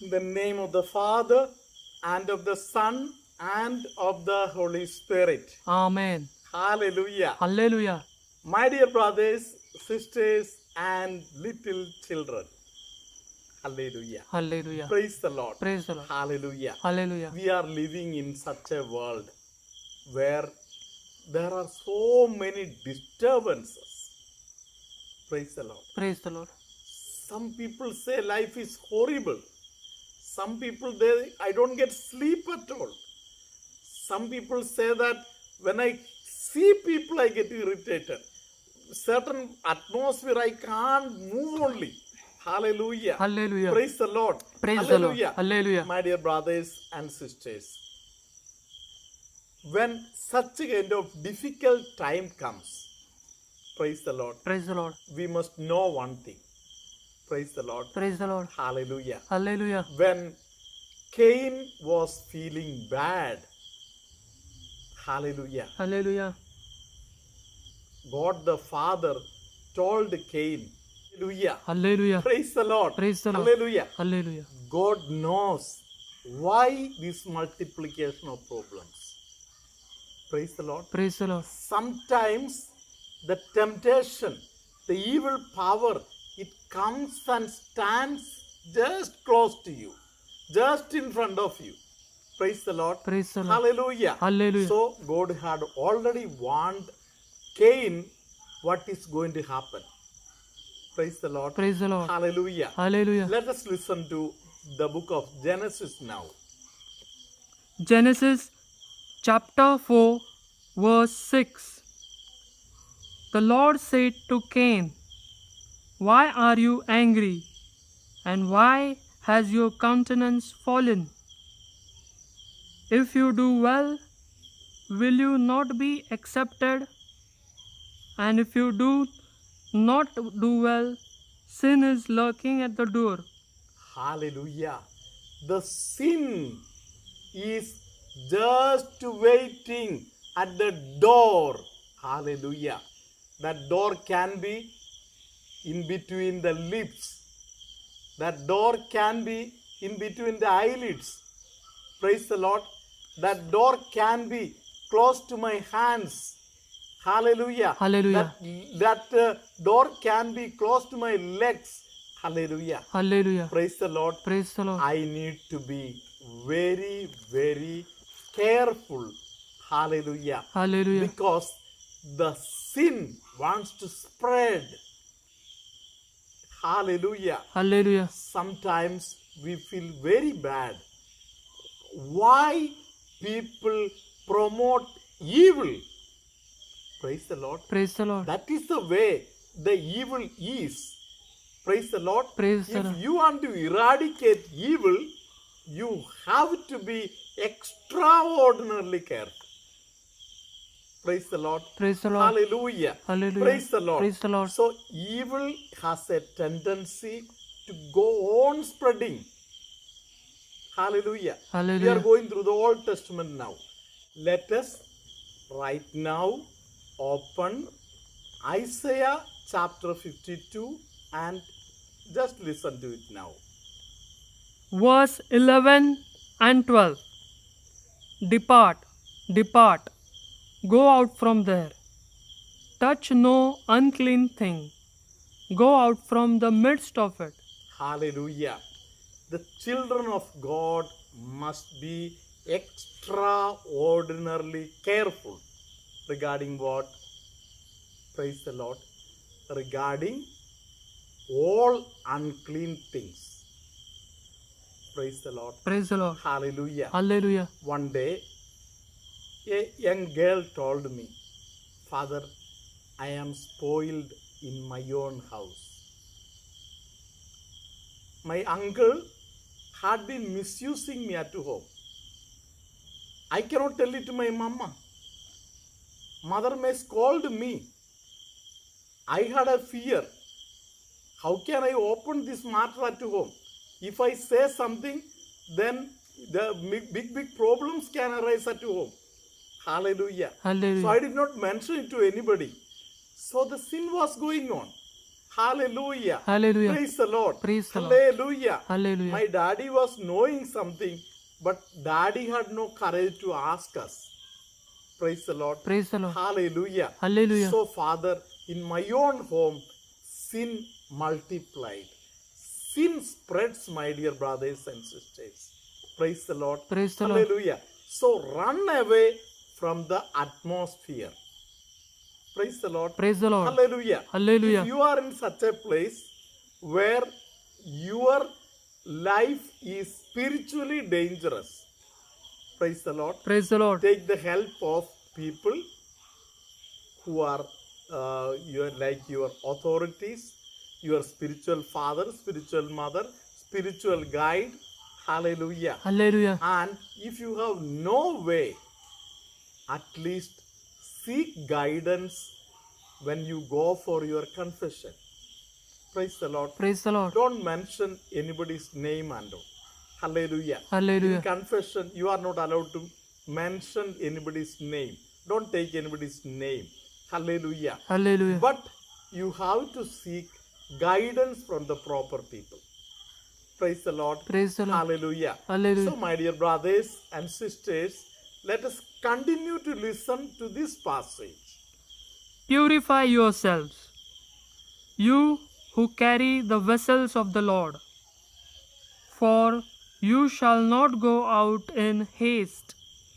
In the name of the Father, and of the Son, and of the Holy Spirit. Amen. Hallelujah. Hallelujah. My dear brothers, sisters, and little children. Hallelujah. Hallelujah. Praise the Lord. Praise the Lord. Hallelujah. Hallelujah. We are living in such a world where there are so many disturbances. Praise the Lord. Praise the Lord. Some people say life is horrible. Some people, I don't get sleep at all. Some people say that when I see people, I get irritated. Certain atmosphere, I can't move only. Hallelujah. Hallelujah. Praise the Lord. Praise the Lord. Hallelujah. Hallelujah. My dear brothers and sisters, when such a kind of difficult time comes, praise the Lord, Praise the Lord. we must know one thing. Praise the Lord. Praise the Lord. Hallelujah. Hallelujah. When Cain was feeling bad, hallelujah, Hallelujah. God the Father told Cain, hallelujah, Hallelujah. praise the Lord, Praise the Lord. hallelujah. Hallelujah. God knows why this multiplication of problems. Praise the Lord. Praise the Lord. Sometimes the temptation, the evil power, it comes and stands just close to you, just in front of you. Praise the Lord. Praise the Lord. Hallelujah. Hallelujah. So God had already warned Cain what is going to happen. Praise the Lord. Praise the Lord. Hallelujah. Hallelujah. Let us listen to the book of Genesis now. Genesis chapter 4, verse 6. The Lord said to Cain, "Why are you angry? And why has your countenance fallen? If you do well, will you not be accepted? And if you do not do well, sin is lurking at the door." Hallelujah. The sin is just waiting at the door. Hallelujah. That door can be in between the lips. That door can be in between the eyelids. Praise the Lord. That door can be close to my hands. Hallelujah. Hallelujah. That door can be close to my legs. Hallelujah. Hallelujah. Praise the Lord. Praise the Lord. I need to be very, very careful. Hallelujah. Hallelujah. Because the sin wants to spread. Hallelujah. Hallelujah. Sometimes we feel very bad. Why people promote evil? Praise the Lord. Praise the Lord. That is the way the evil is. Praise the Lord. Praise the If Lord. you want to eradicate evil, you have to be extraordinarily careful. Praise the Lord. Praise the Lord. Hallelujah. Hallelujah. Praise the Lord. Praise the Lord. So evil has a tendency to go on spreading. Hallelujah. We are Hallelujah. going through the Old Testament now. Let us right now open Isaiah chapter 52 and just listen to it now. Verse 11 and 12. Depart, depart, go out from there. Touch no unclean thing. Go out from the midst of it. Hallelujah. The children of God must be extraordinarily careful regarding what? Praise the Lord. Regarding all unclean things. Praise the Lord. Praise the Lord. Hallelujah. Hallelujah. One day, a young girl told me, "Father, I am spoiled in my own house. My uncle had been misusing me at home. I cannot tell it to my mama. Mother may scold me. I had a fear. How can I open this matter at home? If I say something, then the big problems can arise at home." Hallelujah. Hallelujah. So I did not mention it to anybody. So the sin was going on. Hallelujah. Hallelujah. Praise the Lord. Praise the Lord. Hallelujah. Hallelujah. My daddy was knowing something, but daddy had no courage to ask us. Praise the Lord. Praise the Lord. Hallelujah. Hallelujah. So, Father, in my own home, sin multiplied. Sin spreads, my dear brothers and sisters. Praise the Lord. Praise the Lord. Hallelujah. So, run away from the atmosphere. Praise the Lord. Praise the Lord. Hallelujah. Hallelujah. If you are in such a place where your life is spiritually dangerous, praise the Lord, Praise the Lord. take the help of people who are your authorities, your spiritual father, spiritual mother, spiritual guide. Hallelujah. Hallelujah. And if you have no way, at least seek guidance when you go for your confession. Praise the Lord. Praise the Lord. Don't mention anybody's name and all. Hallelujah. Hallelujah. In confession, you are not allowed to mention anybody's name. Don't take anybody's name. Hallelujah. Hallelujah. But you have to seek guidance from the proper people. Praise the Lord. Praise the Lord. Hallelujah. Hallelujah. So, my dear brothers and sisters, let us continue to listen to this passage. Purify yourselves, you who carry the vessels of the Lord, for you shall not go out in haste.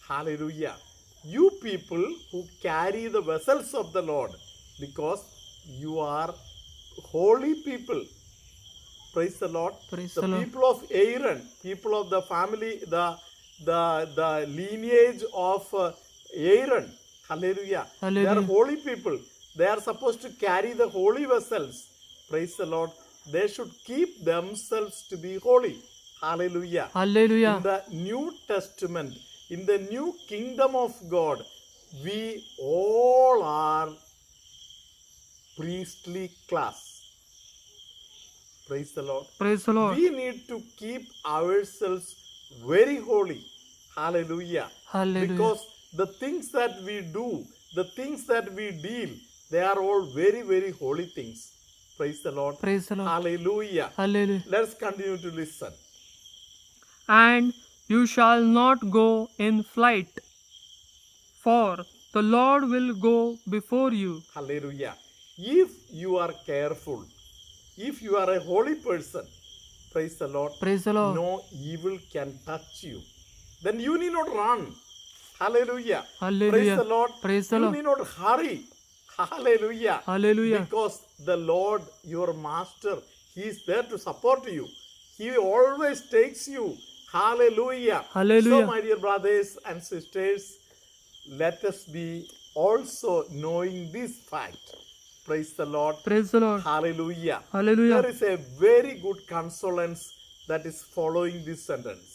Hallelujah. You people who carry the vessels of the Lord, because you are holy people. Praise the Lord. Praise The the Lord. people of Aaron, people of the family, the lineage of Aaron. Hallelujah. They Hallelujah. are holy people. They are supposed to carry the holy vessels. Praise the Lord. They should keep themselves to be holy. Hallelujah. Hallelujah. In the New Testament, in the new kingdom of God, we all are priestly class. Praise the Lord. Praise the Lord. We need to keep ourselves very holy. Hallelujah. Hallelujah. Because the things that we do, the things that we deal, they are all very, very holy things. Praise the Lord. Praise the Lord. Hallelujah. Hallelujah. Let's continue to listen. And you shall not go in flight, for the Lord will go before you. Hallelujah. If you are careful, if you are a holy person, praise the Lord, Praise the Lord. no evil can touch you. Then you need not run. Hallelujah. Hallelujah. Praise the Lord. Praise the you Lord. need not hurry. Hallelujah. Hallelujah. Because the Lord, your master, He is there to support you. He always takes you. Hallelujah. Hallelujah. So, my dear brothers and sisters, let us be also knowing this fact. Praise the Lord. Praise the Lord. Hallelujah. Hallelujah. There is a very good consolence that is following this sentence.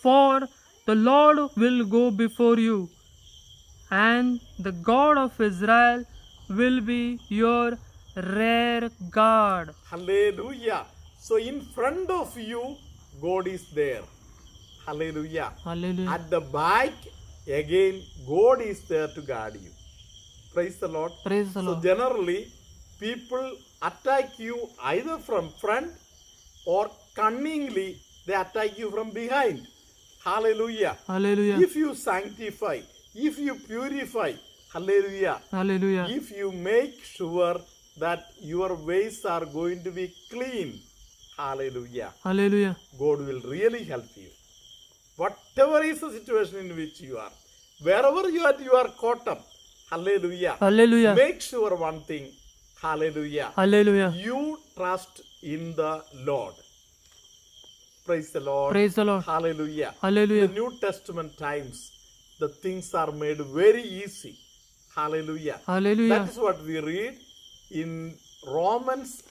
For the Lord will go before you, and the God of Israel will be your rear guard. Hallelujah. So in front of you, God is there. Hallelujah. Hallelujah. At the back, again, God is there to guard you. Praise the Lord. Praise the So Lord. generally, people attack you either from front or cunningly, they attack you from behind. Hallelujah. Hallelujah. If you sanctify, if you purify, hallelujah, Hallelujah. if you make sure that your ways are going to be clean, hallelujah, Hallelujah. God will really help you. Whatever is the situation in which you are, wherever you are caught up, hallelujah, Hallelujah. make sure one thing, hallelujah, Hallelujah. you trust in the Lord. Praise the Lord. Praise the Lord. Hallelujah. Hallelujah. In the New Testament times, the things are made very easy. Hallelujah. Hallelujah. That is what we read in Romans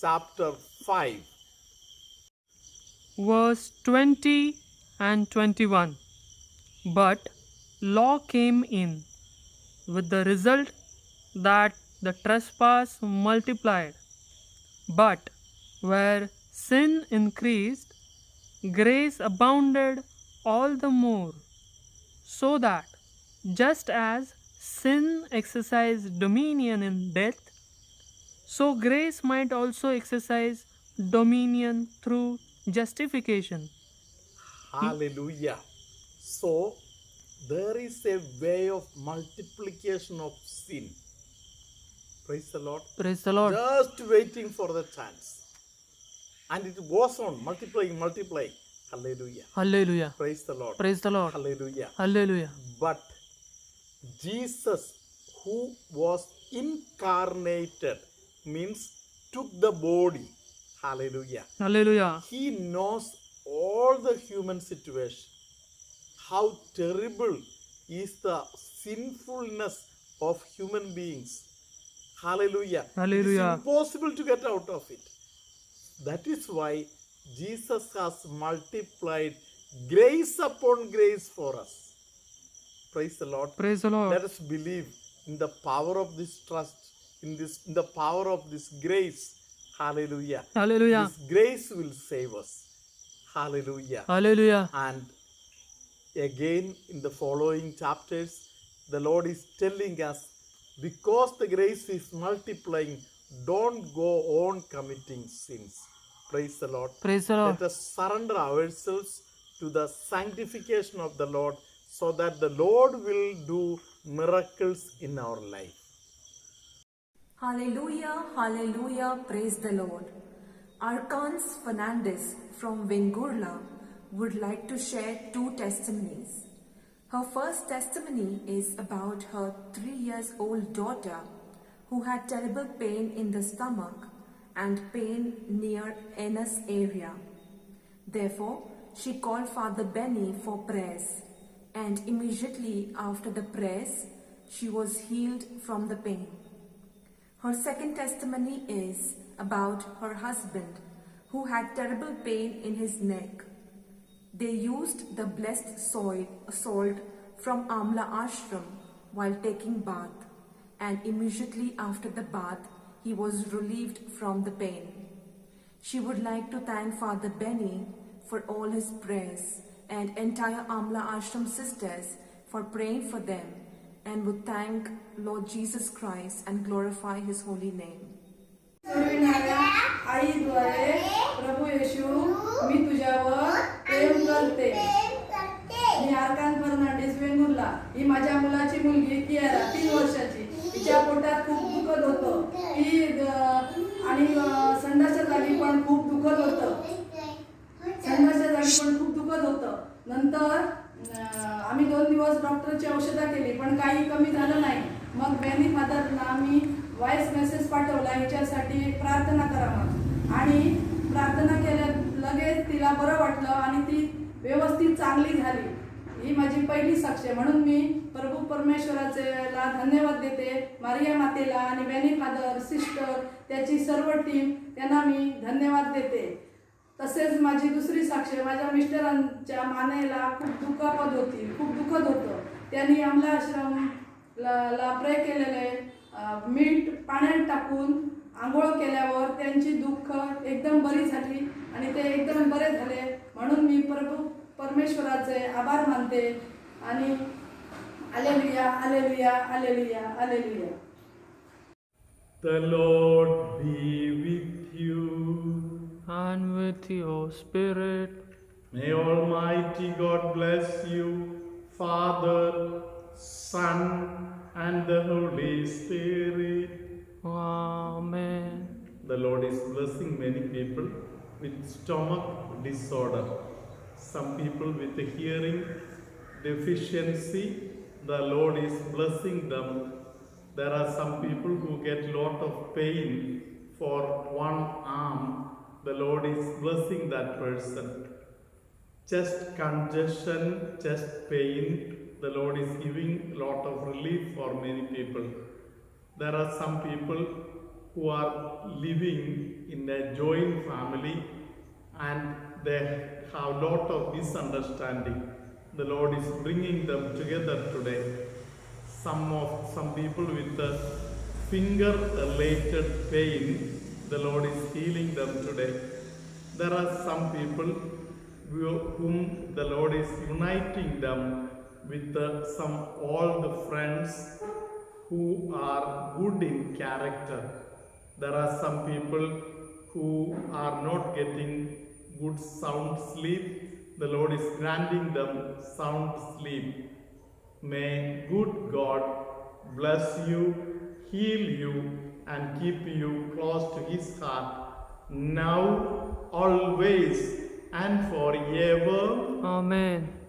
chapter 5. Verse 20 and 21. But law came in, with the result that the trespass multiplied. But where sin increased, grace abounded all the more, so that just as sin exercised dominion in death, so grace might also exercise dominion through justification. Hallelujah. So, there is a way of multiplication of sin. Praise the Lord. Praise the Lord. Just waiting for the chance. And it goes on multiplying. Hallelujah. Hallelujah. Praise the Lord. Praise the Lord. Hallelujah. Hallelujah. But Jesus, who was incarnated, means took the body. Hallelujah. Hallelujah. He knows all the human situation. How terrible is the sinfulness of human beings. Hallelujah. Hallelujah. It is impossible to get out of it. That is why Jesus has multiplied grace upon grace for us. Praise the Lord. Praise the Lord. Let us believe in the power of this trust, in the power of this grace. Hallelujah. Hallelujah. This grace will save us. Hallelujah. Hallelujah. And again, in the following chapters, the Lord is telling us, because the grace is multiplying, don't go on committing sins. Praise the Lord. Praise the Lord. Let us surrender ourselves to the sanctification of the Lord, so that the Lord will do miracles in our life. Hallelujah, hallelujah, praise the Lord. Arcans Fernandez from Vengurla would like to share 2 testimonies. Her first testimony is about her 3-year-old daughter who had terrible pain in the stomach and pain near anus area. Therefore, she called Father Benny for prayers, and immediately after the prayers, she was healed from the pain. Her second testimony is about her husband who had terrible pain in his neck. They used the blessed salt from Amla Ashram while taking bath, and immediately after the bath, he was relieved from the pain. She would like to thank Father Benny for all his prayers and entire Amla Ashram sisters for praying for them, and would thank Lord Jesus Christ and glorify his holy name. आईद्वारे प्रभू येशू मी तुझ्यावर प्रेम करते. मी Arakan Fernandes Vengurla. ही माझ्या मुलाची मुलगी कियारा 3 वर्षाची. तिच्या पोटात खूप दुखत होतं. ती आणि संडासच्या जागी पण खूप दुखत होतं. नंतर आम्ही 2 दिवस डॉक्टरची औषधं केली पण काही कमी झालं नाही. मग बेनी फादरना आम्ही व्हॉइस मेसेज पाठवला हिच्यासाठी प्रार्थना करा म्हणून, आणि प्रार्थना केल्या लगेच तिला बरं वाटलं आणि ती व्यवस्थित चांगली झाली. ही माझी पहिली साक्ष आहे. म्हणून मी प्रभू परमेश्वराला धन्यवाद देते, मारिया मातेला आणि बेनी फादर सिस्टर त्याची सर्व टीम त्यांना मी धन्यवाद देते. तसेच माझी दुसरी साक्ष, माझ्या मिस्टरांच्या मानेला खूप दुखापत होती, खूप दुखत होतं. त्यांनी आमला आश्रमला प्रे केलेले, मीठ पाण्यात टाकून आंघोळ केल्यावर त्यांची दुःख एकदम बरी झाली आणि ते एकदम बरे झाले. म्हणून मी प्रभू परमेश्वराचे आभार मानते आणि hallelujah hallelujah hallelujah hallelujah. The Lord be with you. And with your spirit. May Almighty God bless you, Father, Son, and the Holy Spirit. Amen. The Lord is blessing many people with stomach disorder. Some people with hearing deficiency, the Lord is blessing them. There are some people who get lot of pain for one arm. The Lord is blessing that person. Chest congestion, chest pain, the Lord is giving lot of relief for many people. There are some people who are living in a joint family and they have lot of misunderstanding. The Lord is bringing them together today. Some people with the finger related pain, the Lord is healing them today. There are some people whom the Lord is uniting them with all the friends who are good in character. There are some people who are not getting good sound sleep. The Lord is granting them sound sleep. May good God bless you, heal you, and keep you close to His heart, now, always, and forever. Amen.